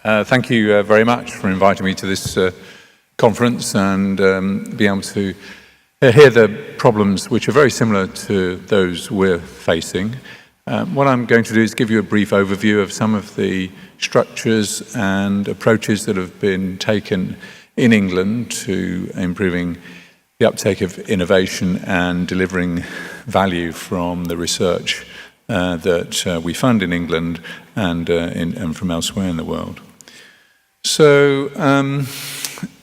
Thank you very much for inviting me to this conference and be able to hear the problems which are very similar to those we're facing. What I'm going to do is give you a brief overview of some of the structures and approaches that have been taken in England to improving the uptake of innovation and delivering value from the research that we fund in England and from elsewhere in the world. So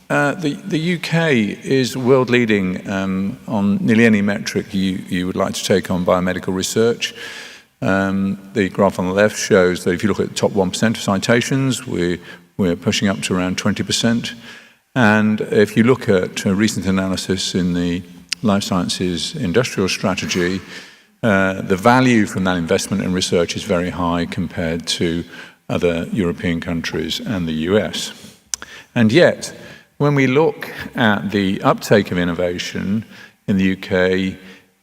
the UK is world leading on nearly any metric you would like to take on biomedical research. The graph on the left shows that if you look at the top 1% of citations, we're pushing up to around 20%. And if you look at a recent analysis in the life sciences industrial strategy, the value from that investment in research is very high compared to other European countries and the US. And yet, when we look at the uptake of innovation in the UK,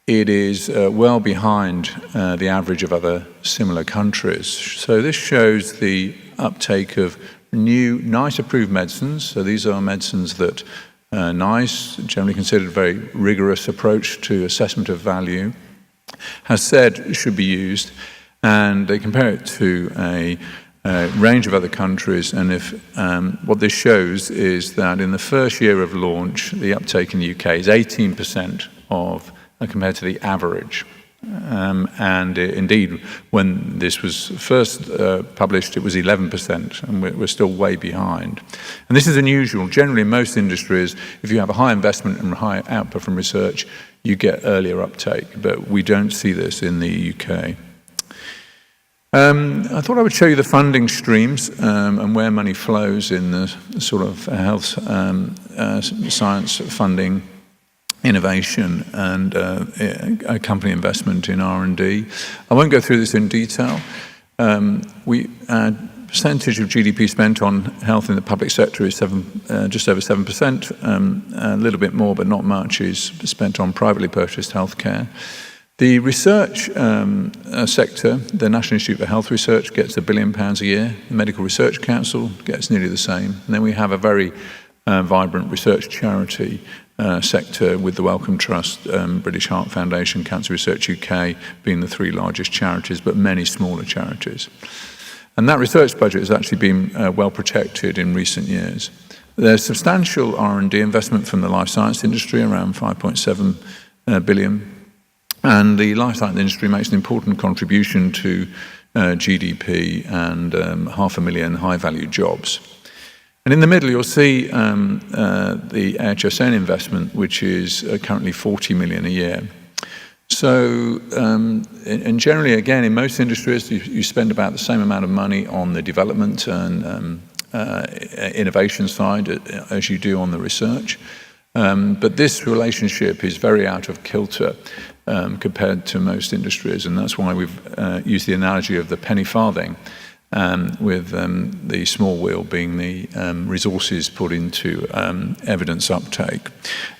it is well behind the average of other similar countries. So this shows the uptake of new NICE approved medicines. So these are medicines that NICE, generally considered a very rigorous approach to assessment of value, has said should be used, and they compare it to a range of other countries. And if what this shows is that in the first year of launch, the uptake in the UK is 18% of compared to the average. And indeed, when this was first published, it was 11%, and we're still way behind. And this is unusual. Generally, in most industries, if you have a high investment and high output from research, you get earlier uptake, but we don't see this in the UK. I thought I would show you the funding streams and where money flows in the sort of health science funding, innovation, and company investment in R&D. I won't go through this in detail. Percentage of GDP spent on health in the public sector is just over 7%. A little bit more, but not much, is spent on privately purchased healthcare. The research sector, the National Institute for Health Research, gets £1 billion a year. The Medical Research Council gets nearly the same. And then we have a very vibrant research charity sector with the Wellcome Trust, British Heart Foundation, Cancer Research UK being the three largest charities, but many smaller charities. And that research budget has actually been well protected in recent years. There's substantial R&D investment from the life science industry, around 5.7 billion. And the life science industry makes an important contribution to GDP and 500,000 high-value jobs. And in the middle, you'll see the AHSN investment, which is currently 40 million a year. So, and generally, again, in most industries, you spend about the same amount of money on the development and innovation side as you do on the research. But this relationship is very out of kilter compared to most industries, and that's why we've used the analogy of the penny farthing, with the small wheel being the resources put into evidence uptake.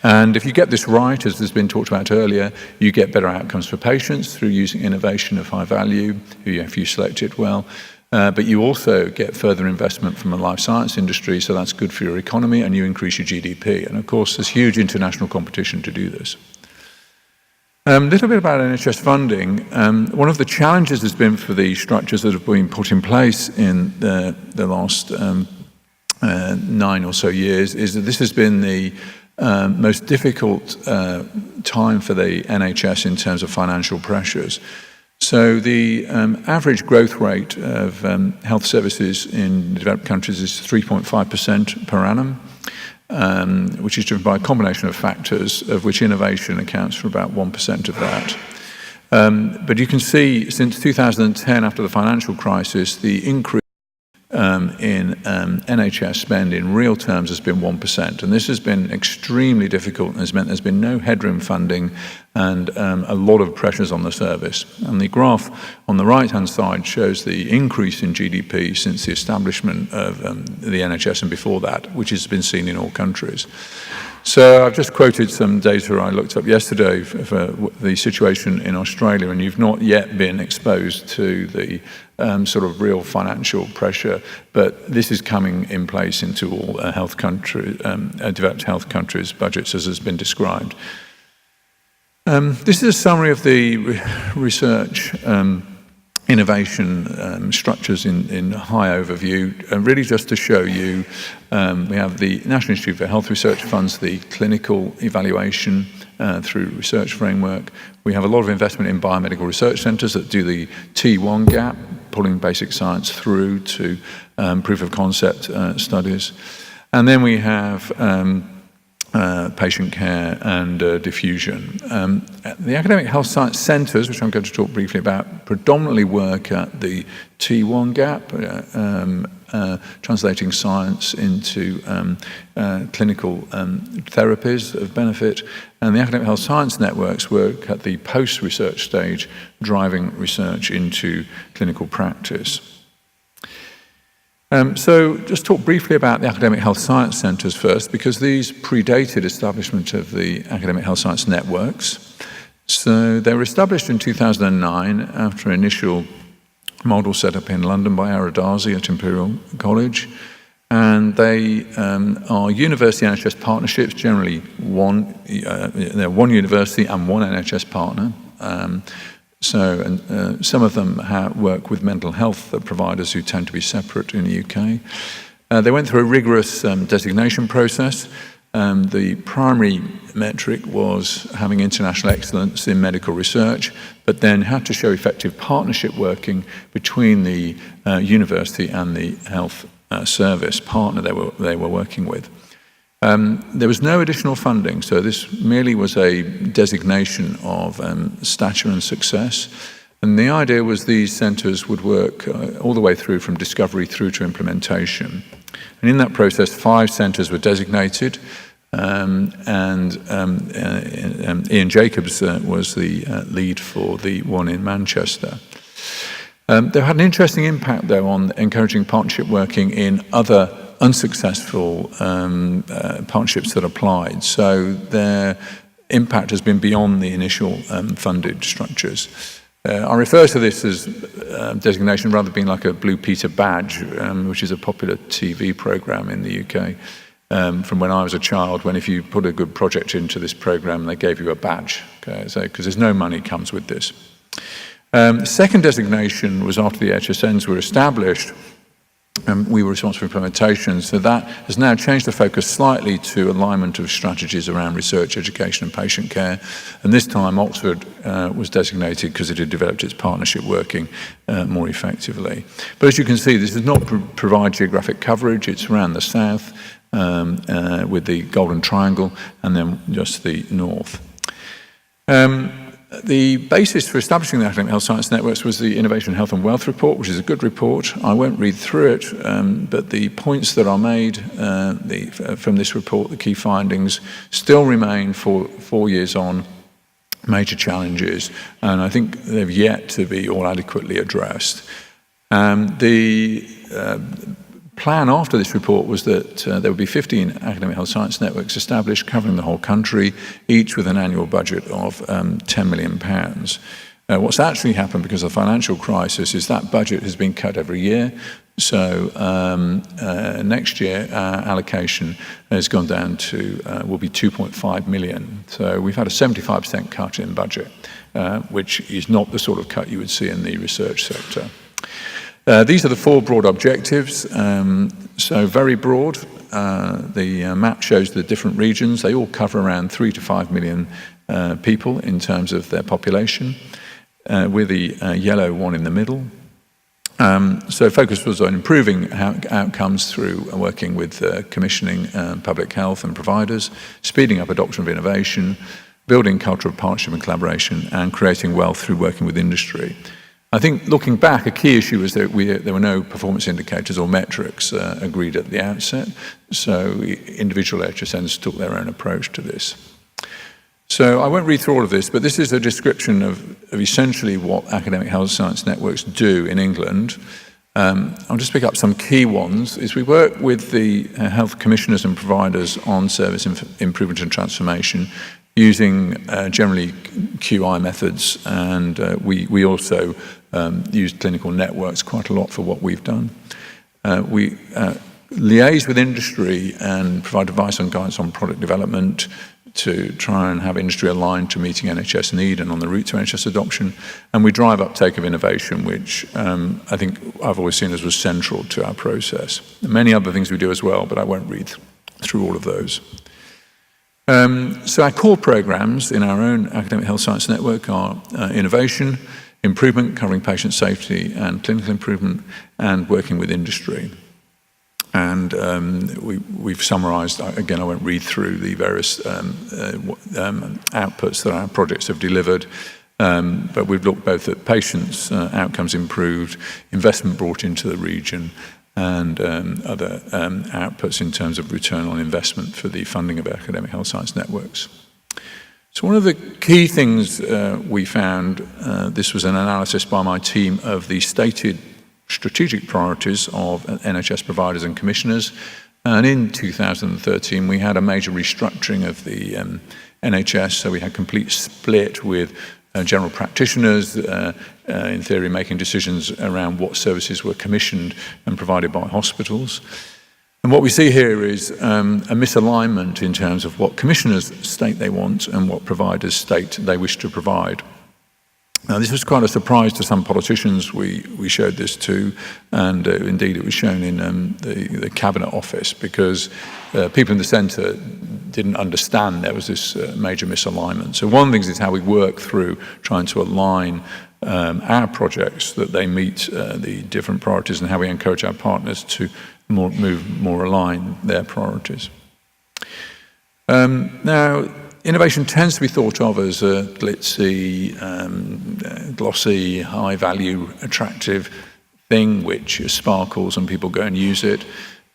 And if you get this right, as has been talked about earlier, you get better outcomes for patients through using innovation of high value, if you select it well. But you also get further investment from the life science industry, so that's good for your economy, and you increase your GDP. And of course, there's huge international competition to do this. A little bit about NHS funding. One of the challenges has been for the structures that have been put in place in the last 9 or so years is that this has been the most difficult time for the NHS in terms of financial pressures. So the average growth rate of health services in developed countries is 3.5% per annum. Which is driven by a combination of factors, of which innovation accounts for about 1% of that. But you can see since 2010, after the financial crisis, the increase in NHS spend in real terms has been 1%. And this has been extremely difficult and has meant there's been no headroom funding and a lot of pressures on the service. And the graph on the right-hand side shows the increase in GDP since the establishment of the NHS and before that, which has been seen in all countries. So I've just quoted some data I looked up yesterday for the situation in Australia, and you've not yet been exposed to the sort of real financial pressure, but this is coming in place into all developed health countries' budgets, as has been described. This is a summary of the research innovation structures in high overview, really just to show you, we have the National Institute for Health Research funds the clinical evaluation through research framework. We have a lot of investment in biomedical research centres that do the T1 gap, pulling basic science through to proof of concept studies. And then we have patient care and diffusion. The academic health science centres, which I'm going to talk briefly about, predominantly work at the T1 gap, translating science into clinical therapies of benefit, and the academic health science networks work at the post-research stage, driving research into clinical practice. So just talk briefly about the academic health science centres first, because these predated establishment of the academic health science networks. So they were established in 2009 after an initial model set up in London by Aradasi at Imperial College. And they are university NHS partnerships, generally they're one university and one NHS partner. Some of them work with mental health providers who tend to be separate in the UK. They went through a rigorous designation process. The primary metric was having international excellence in medical research, but then had to show effective partnership working between the university and the health service partner they were working with. There was no additional funding, so this merely was a designation of stature and success. And the idea was these centres would work all the way through, from discovery through to implementation. And in that process, 5 centres were designated, and Ian Jacobs was the lead for the one in Manchester. They had an interesting impact, though, on encouraging partnership working in other unsuccessful partnerships that applied. So their impact has been beyond the initial funded structures. I refer to this as designation rather than being like a Blue Peter badge, which is a popular TV programme in the UK from when I was a child, when if you put a good project into this programme, they gave you a badge, because there's no money comes with this. The second designation was after the AHSNs were established. We were responsible for implementation, so that has now changed the focus slightly to alignment of strategies around research, education and patient care. And this time Oxford was designated because it had developed its partnership working more effectively. But as you can see, this does not provide geographic coverage. It's around the south with the Golden Triangle, and then just the north. The basis for establishing the academic health science networks was the Innovation, Health and Wealth report, which is a good report. I won't read through it, but the points that are made from this report, the key findings, still remain for 4 years on major challenges, and I think they've yet to be all adequately addressed. The plan after this report was that there would be 15 academic health science networks established covering the whole country, each with an annual budget of £10 million. What's actually happened because of the financial crisis is that budget has been cut every year. So next year, our allocation has gone down to, will be 2.5 million. So we've had a 75% cut in budget, which is not the sort of cut you would see in the research sector. These are the 4 broad objectives, so very broad. The map shows the different regions. They all cover around 3 to 5 million people in terms of their population, with the yellow one in the middle. So focus was on improving outcomes through working with commissioning public health and providers, speeding up adoption of innovation, building culture of partnership and collaboration, and creating wealth through working with industry. I think looking back, a key issue was that there were no performance indicators or metrics agreed at the outset, so individual AHSNs took their own approach to this. So I won't read through all of this, but this is a description of essentially what academic health science networks do in England. I'll just pick up some key ones. Is we work with the health commissioners and providers on service improvement and transformation using generally QI methods, and we also use clinical networks quite a lot for what we've done. We liaise with industry and provide advice and guidance on product development to try and have industry aligned to meeting NHS need and on the route to NHS adoption. And we drive uptake of innovation, which I think I've always seen as was central to our process. Many other things we do as well, but I won't read through all of those. So our core programs in our own academic health science network are innovation, improvement, covering patient safety and clinical improvement, and working with industry. And we've summarised, again, I won't read through the various outputs that our projects have delivered, but we've looked both at patients' outcomes improved, investment brought into the region, and other outputs in terms of return on investment for the funding of academic health science networks. So one of the key things we found, this was an analysis by my team of the stated strategic priorities of NHS providers and commissioners. And in 2013, we had a major restructuring of the NHS. So we had complete split with general practitioners, in theory, making decisions around what services were commissioned and provided by hospitals. And what we see here is a misalignment in terms of what commissioners state they want and what providers state they wish to provide. Now, this was quite a surprise to some politicians we showed this to, and indeed it was shown in the Cabinet Office, because people in the centre didn't understand there was this major misalignment. So one of the things is how we work through trying to align our projects that they meet the different priorities, and how we encourage our partners to more align their priorities. Now, innovation tends to be thought of as a glitzy, glossy, high-value, attractive thing which sparkles and people go and use it.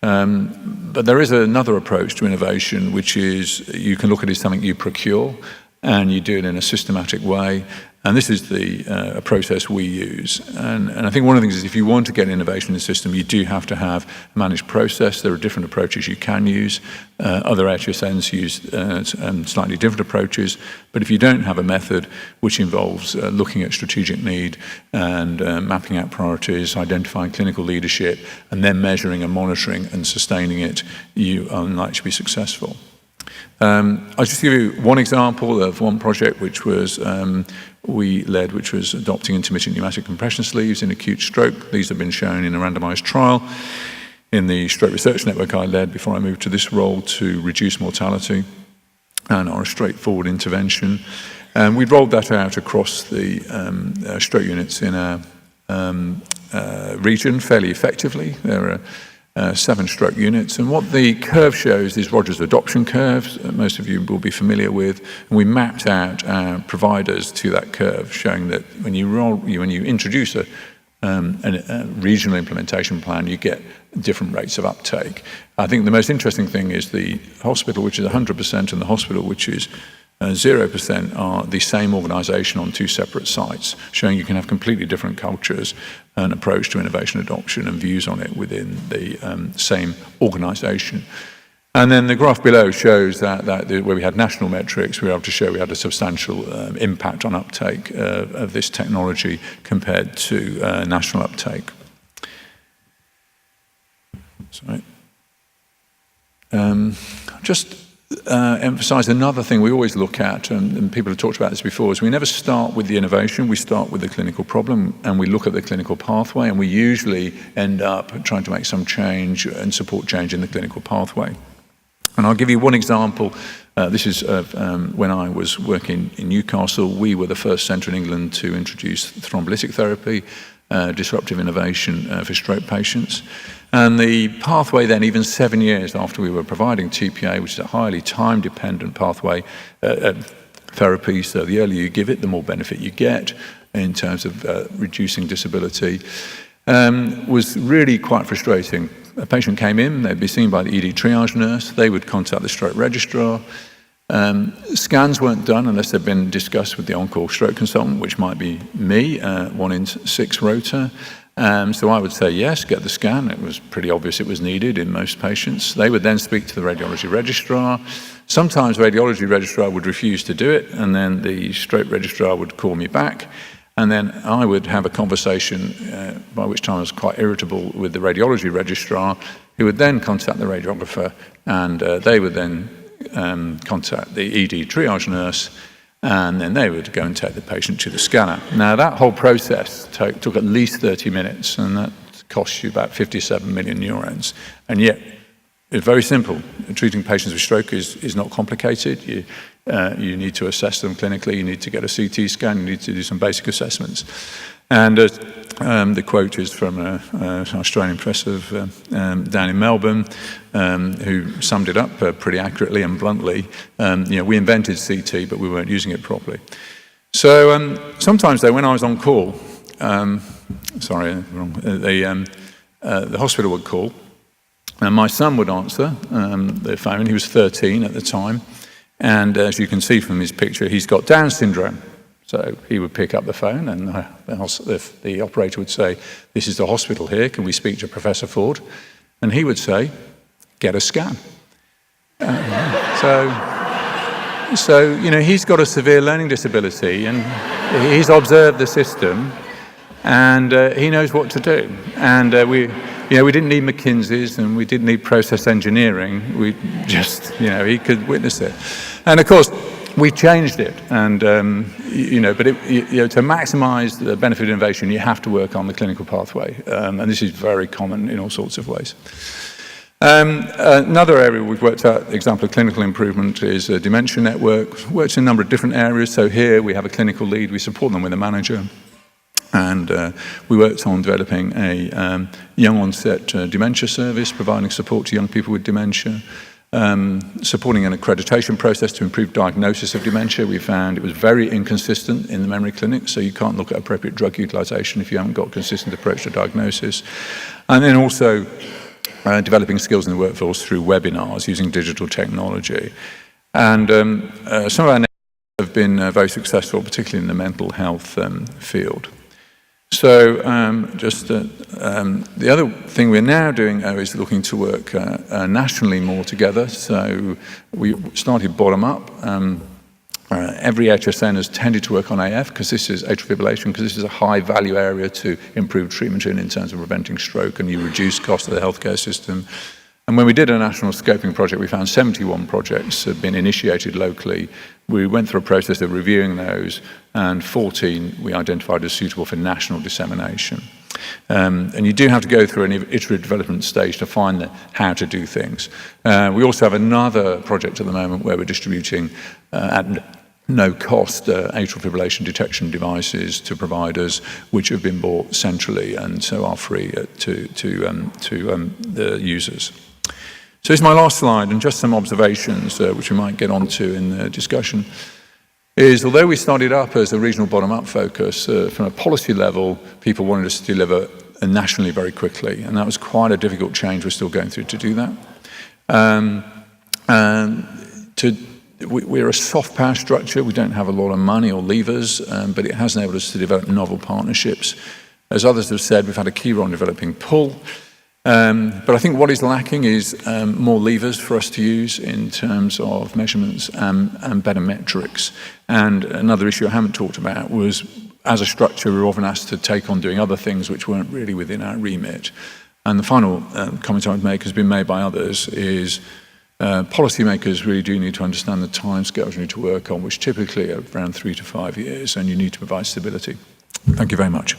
But there is another approach to innovation, which is you can look at it as something you procure and you do it in a systematic way. And this is the process we use. And I think one of the things is if you want to get innovation in the system, you do have to have a managed process. There are different approaches you can use. Other AHSNs use slightly different approaches. But if you don't have a method which involves looking at strategic need and mapping out priorities, identifying clinical leadership, and then measuring and monitoring and sustaining it, you are unlikely to be successful. I'll just give you one example of one project which was we led, which was adopting intermittent pneumatic compression sleeves in acute stroke. These have been shown in a randomised trial in the stroke research network I led before I moved to this role to reduce mortality, and are a straightforward intervention. And we rolled that out across the stroke units in our region fairly effectively. There are 7 stroke units, and what the curve shows is Rogers' adoption curves, most of you will be familiar with, and we mapped out our providers to that curve, showing that when you introduce a regional implementation plan, you get different rates of uptake. I think the most interesting thing is the hospital, which is 100%, and the hospital, which is 0%, are the same organisation on 2 separate sites, showing you can have completely different cultures and approach to innovation adoption and views on it within the same organisation. And then the graph below shows that where we had national metrics, we were able to show we had a substantial impact on uptake of this technology compared to national uptake. Sorry. Just emphasise another thing we always look at, and people have talked about this before, is we never start with the innovation, we start with the clinical problem, and we look at the clinical pathway, and we usually end up trying to make some change and support change in the clinical pathway. And I'll give you one example. This is when I was working in Newcastle. We were the first centre in England to introduce thrombolytic therapy, disruptive innovation for stroke patients. And the pathway then, even 7 years after we were providing TPA, which is a highly time-dependent pathway therapy, so the earlier you give it, the more benefit you get in terms of reducing disability, was really quite frustrating. A patient came in, they'd be seen by the ED triage nurse, they would contact the stroke registrar. Scans weren't done unless they'd been discussed with the on-call stroke consultant, which might be me, 1 in 6 rota. So I would say yes, get the scan. It was pretty obvious it was needed in most patients. They would then speak to the radiology registrar. Sometimes radiology registrar would refuse to do it, and then the stroke registrar would call me back, and then I would have a conversation, by which time I was quite irritable, with the radiology registrar, who would then contact the radiographer, and they would then contact the ED triage nurse, and then they would go and take the patient to the scanner. Now, that whole process took at least 30 minutes, and that cost you about 57 million neurons. And yet, it's very simple. Treating patients with stroke is not complicated. You need to assess them clinically. You need to get a CT scan. You need to do some basic assessments. And the quote is from an Australian professor down in Melbourne, who summed it up pretty accurately and bluntly. We invented CT, but we weren't using it properly. So sometimes, though, when I was on call, the hospital would call, and my son would answer the phone. He was 13 at the time, and as you can see from his picture, he's got Down syndrome. So he would pick up the phone, and the operator would say, "This is the hospital here, can we speak to Professor Ford?" And he would say, "Get a scan." So he's got a severe learning disability, and he's observed the system, and he knows what to do. And we didn't need McKinsey's, and we didn't need process engineering. We just, he could witness it. And of course, we changed it, and but to maximise the benefit of innovation, you have to work on the clinical pathway, and this is very common in all sorts of ways. Another area we've worked out, example of clinical improvement, is a dementia network. Works in a number of different areas. So here we have a clinical lead. We support them with a manager, and we worked on developing a young onset dementia service, providing support to young people with dementia. Supporting an accreditation process to improve diagnosis of dementia. We found it was very inconsistent in the memory clinic, so you can't look at appropriate drug utilization if you haven't got a consistent approach to diagnosis. And then also developing skills in the workforce through webinars using digital technology. And some of our networks have been very successful, particularly in the mental health field. So the other thing we're now doing is looking to work nationally more together. So we started bottom up. Every AHSN has tended to work on AF, because this is atrial fibrillation, because this is a high value area to improve treatment in terms of preventing stroke, and you reduce cost of the healthcare system. And when we did a national scoping project, we found 71 projects had been initiated locally. We went through a process of reviewing those, and 14 we identified as suitable for national dissemination. And you do have to go through an iterative development stage to find how to do things. We also have another project at the moment where we're distributing at no cost atrial fibrillation detection devices to providers, which have been bought centrally and so are free to the users. So here's my last slide, and just some observations which we might get onto in the discussion. Is although we started up as a regional bottom-up focus, from a policy level, people wanted us to deliver nationally very quickly, and that was quite a difficult change. We're still going through to do that. We're a soft power structure. We don't have a lot of money or levers, but it has enabled us to develop novel partnerships. As others have said, we've had a key role in developing pull. But I think what is lacking is more levers for us to use in terms of measurements and better metrics. And another issue I haven't talked about was, as a structure, we were often asked to take on doing other things which weren't really within our remit. And the final comment I would make, has been made by others, is policymakers really do need to understand the timescales you need to work on, which typically are around 3 to 5 years, and you need to provide stability. Thank you very much.